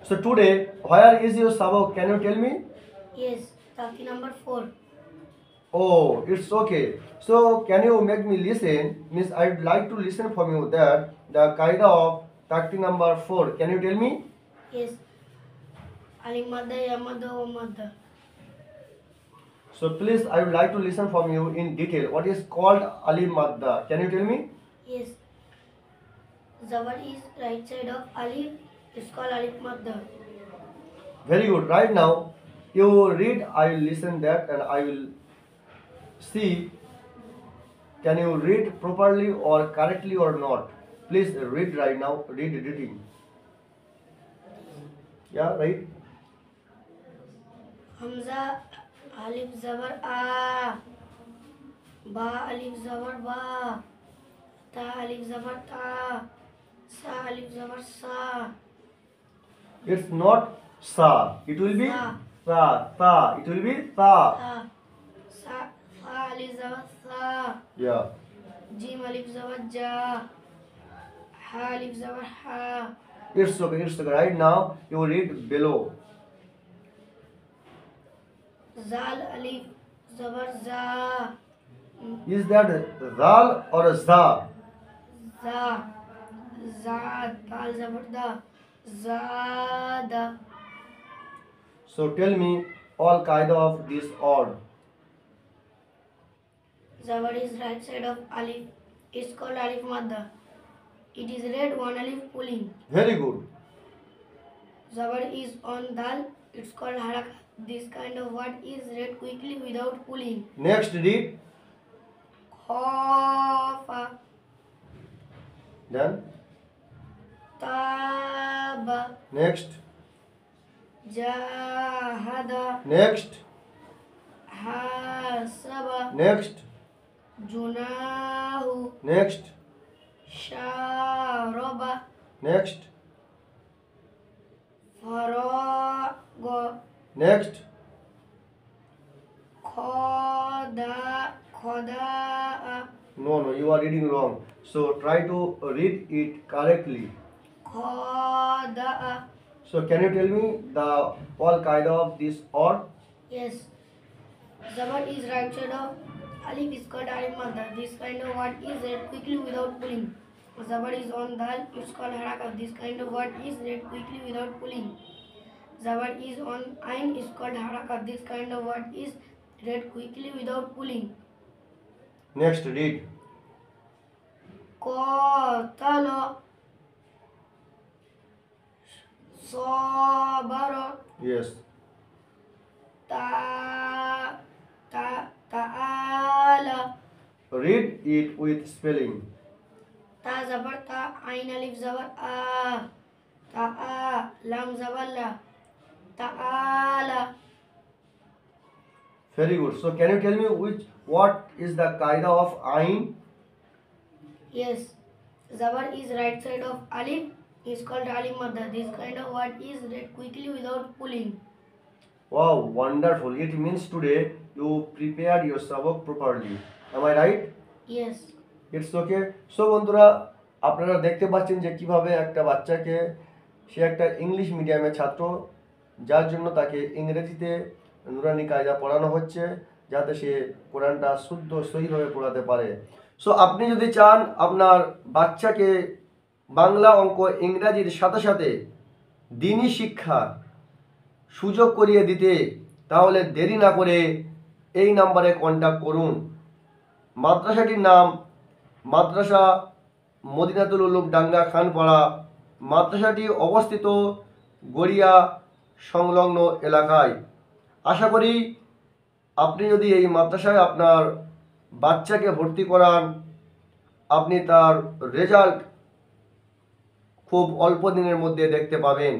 So today, where is your sabak? Can you tell me? Yes, Taki number 4. Oh, it's okay. So can you make me listen? Miss, I'd like to listen from you that the qaida of takti number 4. Can you tell me? Yes, Alimadda, Yamadda, Wamadda. So please, I would like to listen from you in detail. What is called alim madda? Can you tell me? Yes, Zabar is right side of Alif. It's called Alif Madda. Very good. Right now, you read. I will listen that, and I will see. Can you read properly or correctly or not? Please read right now. Read reading. Yeah, right. Hamza, Alif Zabar A. Ba, Alif Zabar Ba. Ta, Alif Zabar Ta. Sa, Alif Zabar Sa. It's not sa. It will be Sa. sa. Sa. It will be sa. Sa. Sa, Fa, Alif Zabar Sa. Yeah. Jim, Alif Zabar Ja. Ha, Alif Zabar Ha. It's okay. It's okay. Right now, you read below. Zal, Alif Zabar Za. Is that zal or za? Za. Za, Dal Zabar Da. Zada. So tell me all qaida of this odd. Zabar is right side of Alif. It's called Alif Madda. It is read one Alif pulling. Very good. Zabar is on Dal. It's called Haraka. This kind of word is read quickly without pulling. Next read. Khafa. Then Taba. next. Jahada. Next. Hasaba. Next. Junahu. Next. Sharaba. Next. Faraga. Next. Khoda. No, you are reading wrong. So try to read it correctly. Khoda. So can you tell me the all qaida of this odd? Yes. Zabar is right side of Alif is called Alif Madda. This kind of word is read quickly without pulling. Zabar is on Dal. It's called Haraka. This kind of word is read quickly without pulling. Zabar is on Ain. It's called Haraka. This kind of word is read quickly without pulling. Next read. Qatala. Sabara. Yes. Ta'ala. Read it with spelling. Ta zabar ta, ain alif zabar a. Ta'a, lam zabar la. Ta'ala. Very good. So can you tell me what is the qaida of ain? Yes. Zabar is right side of alif. Is called alif madda. This kind of word is read quickly without pulling. Wow, wonderful. It means today you prepared your sabak properly. Am I right? Yes. It's okay. So বন্ধুরা, আপনারা দেখতে পাচ্ছেন যে কিভাবে একটা বাচ্চাকে, সে একটা English মিডিয়ামের ছাত্র, যার জন্য তাকে ইংরেজিতে নুরানি কায়দা পড়ানো হচ্ছে যাতে সে কোরআনটা শুদ্ধ সহিভাবে পড়াতে পারে। সো আপনি যদি চান আপনার বাচ্চাকে বাংলা, অঙ্ক, ইংরাজির সাথে সাথে দ্বীনি শিক্ষা সুযোগ করিয়ে দিতে, তাহলে দেরি না করে এই নাম্বারে কন্ট্যাক্ট করুন। মাদ্রাসাটির নাম মাদ্রাসা মদিনাতুল উলুম ডাঙ্গা খানপাড়া। মাদ্রাসাটি অবস্থিত গড়িয়া সংলগ্ন এলাকায়। আশা করি আপনি যদি এই মাদ্রাসায় আপনার বাচ্চাকে ভর্তি করান, আপনি তার রেজাল্ট খুব অল্প দিনের মধ্যে দেখতে পাবেন।